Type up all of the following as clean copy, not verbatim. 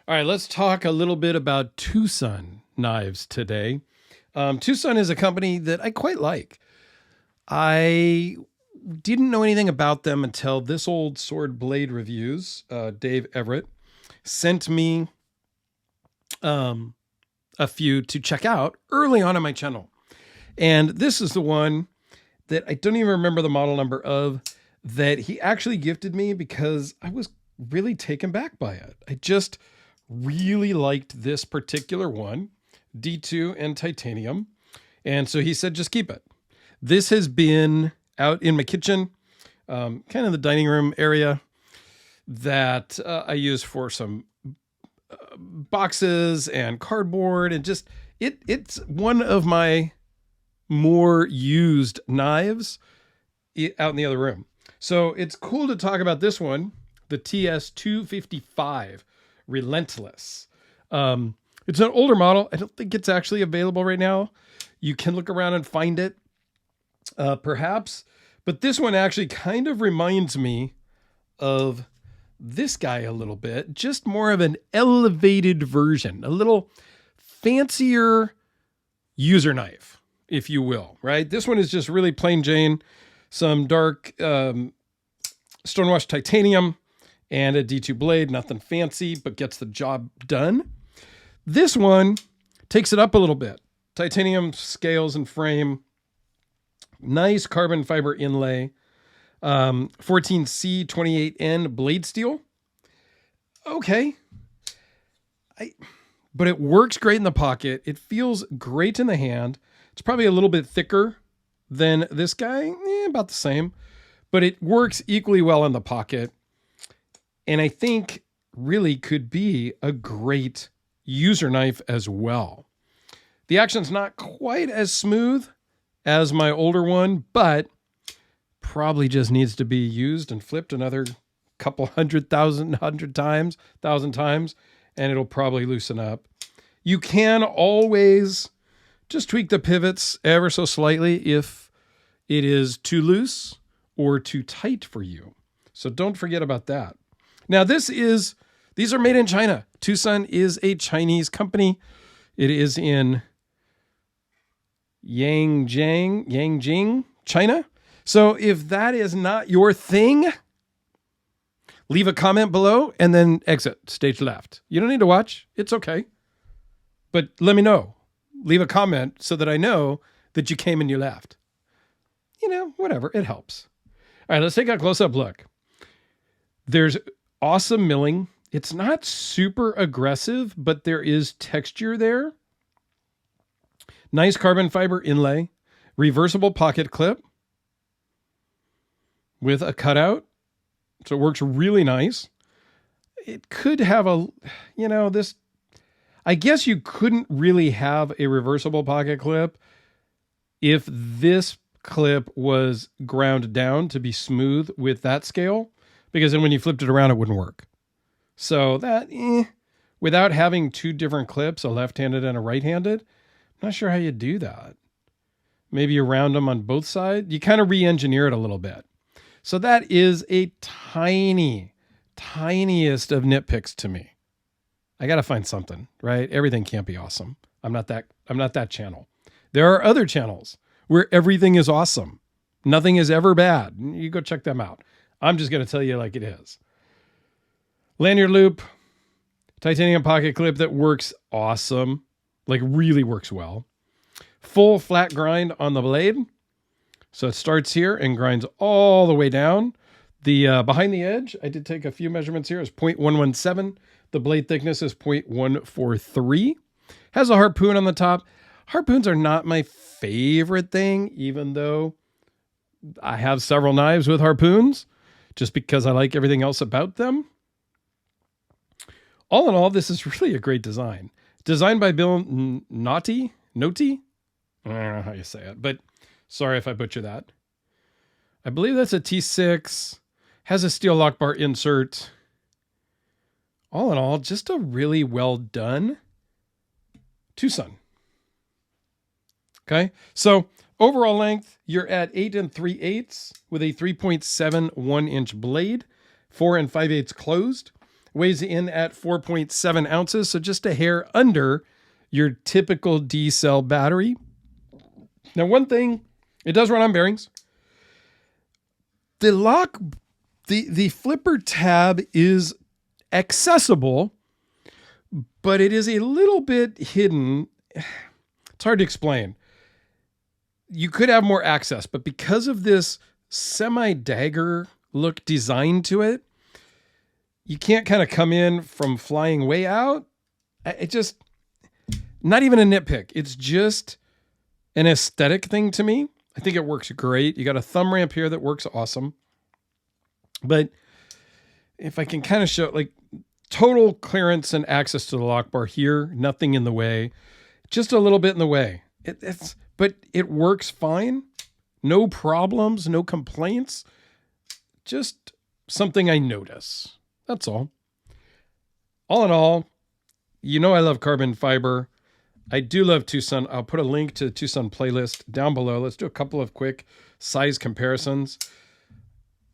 All right, let's talk a little bit about Tucson knives today. Tucson is a company that I quite like. I didn't know anything about them until this old sword blade reviews. Dave Everett sent me um, a few to check out early on my channel. And this is the one that I don't even remember the model number of that he actually gifted me because I was really taken back by it. I just really liked this particular one, D2 and titanium. And so he said, just keep it. This has been out in my kitchen, kind of the dining room area that I use for some boxes and cardboard, and just it's one of my more used knives out in the other room. So it's cool to talk about this one, the TS255 Relentless. It's an older model. I don't think it's actually available right now. You can look around and find it, perhaps. But this one actually kind of reminds me of this guy a little bit, just more of an elevated version, a little fancier user knife, if you will, right? This one is just really plain Jane, some dark stonewashed titanium and a D2 blade, nothing fancy, but gets the job done. This one takes it up a little bit. Titanium scales and frame, nice carbon fiber inlay, 14C 28N blade steel. Okay. But it works great in the pocket. It feels great in the hand. It's probably a little bit thicker than this guy, about the same, but it works equally well in the pocket. And I think really could be a great user knife as well. The action's not quite as smooth as my older one, but probably just needs to be used and flipped another couple thousand times, and it'll probably loosen up. You can always just tweak the pivots ever so slightly if it is too loose or too tight for you. So don't forget about that. Now these are made in China. Tucson is a Chinese company. It is in Yangjing, China. So if that is not your thing, leave a comment below and then exit stage left. You don't need to watch. It's okay. But let me know. Leave a comment so that I know that you came and you left. Whatever. It helps. All right, let's take a close-up look. There's awesome milling. It's not super aggressive, but there is texture there. Nice carbon fiber inlay. Reversible pocket clip with a cutout. So it works really nice. It could have this. I guess you couldn't really have a reversible pocket clip if this clip was ground down to be smooth with that scale, because then when you flipped it around, it wouldn't work. So that, without having two different clips, a left-handed and a right-handed, I'm not sure how you do that. Maybe you round them on both sides. You kind of re-engineer it a little bit. So that is a tiniest of nitpicks to me. I got to find something, right? Everything can't be awesome. I'm not that channel. There are other channels where everything is awesome. Nothing is ever bad. You go check them out. I'm just going to tell you like it is. Lanyard loop, titanium pocket clip that works awesome. Like really works well. Full flat grind on the blade. So it starts here and grinds all the way down. The behind the edge, I did take a few measurements here, is 0.117. The blade thickness is 0.143. Has a harpoon on the top. Harpoons are not my favorite thing, even though I have several knives with harpoons, just because I like everything else about them. All in all, this is really a great design. Designed by Bill Noti? I don't know how you say it, but sorry if I butcher that. I believe that's a T6. Has a steel lock bar insert. All in all, just a really well done Tucson. Okay, so overall length, you're at 8 3/8 with a 3.71 inch blade, 4 5/8 closed. Weighs in at 4.7 ounces, so just a hair under your typical D-cell battery. Now, one thing, it does run on bearings. The lock, the flipper tab is accessible, but it is a little bit hidden. It's hard to explain. You could have more access, but because of this semi-dagger look design to it, you can't kind of come in from flying way out. It just, not even a nitpick. It's just an aesthetic thing to me. I think it works great. You got a thumb ramp here that works awesome. But if I can kind of show, like, total clearance and access to the lock bar here, nothing in the way, just a little bit in the way. But it works fine. No problems, no complaints. Just something I notice. That's all. All in all, you know I love carbon fiber. I do love Tucson. I'll put a link to the Tucson playlist down below. Let's do a couple of quick size comparisons.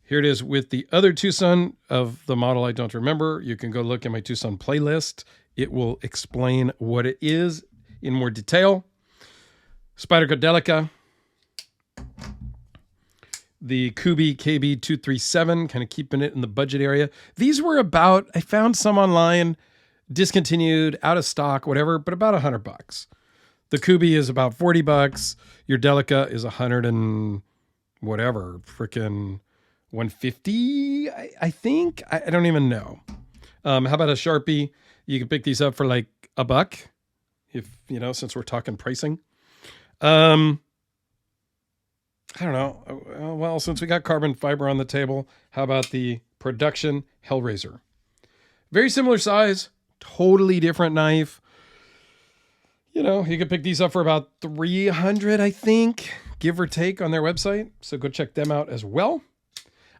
Here it is with the other Tucson of the model I don't remember. You can go look at my Tucson playlist. It will explain what it is in more detail. Spyderco Delica. The Kubi KB237, kind of keeping it in the budget area. These were about, I found some online, discontinued, out of stock, whatever, but about $100. The Kubi is about $40. Your Delica is 100 and whatever, freaking 150, I think. I don't even know. How about a Sharpie? You can pick these up for like $1, if, you know, since we're talking pricing. I don't know. Well, since we got carbon fiber on the table, how about the Production Hellraiser? Very similar size, totally different knife. You know, you could pick these up for about $300, I think, give or take, on their website. So go check them out as well.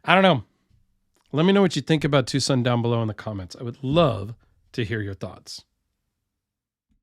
I don't know. Let me know what you think about Tucson down below in the comments. I would love to hear your thoughts.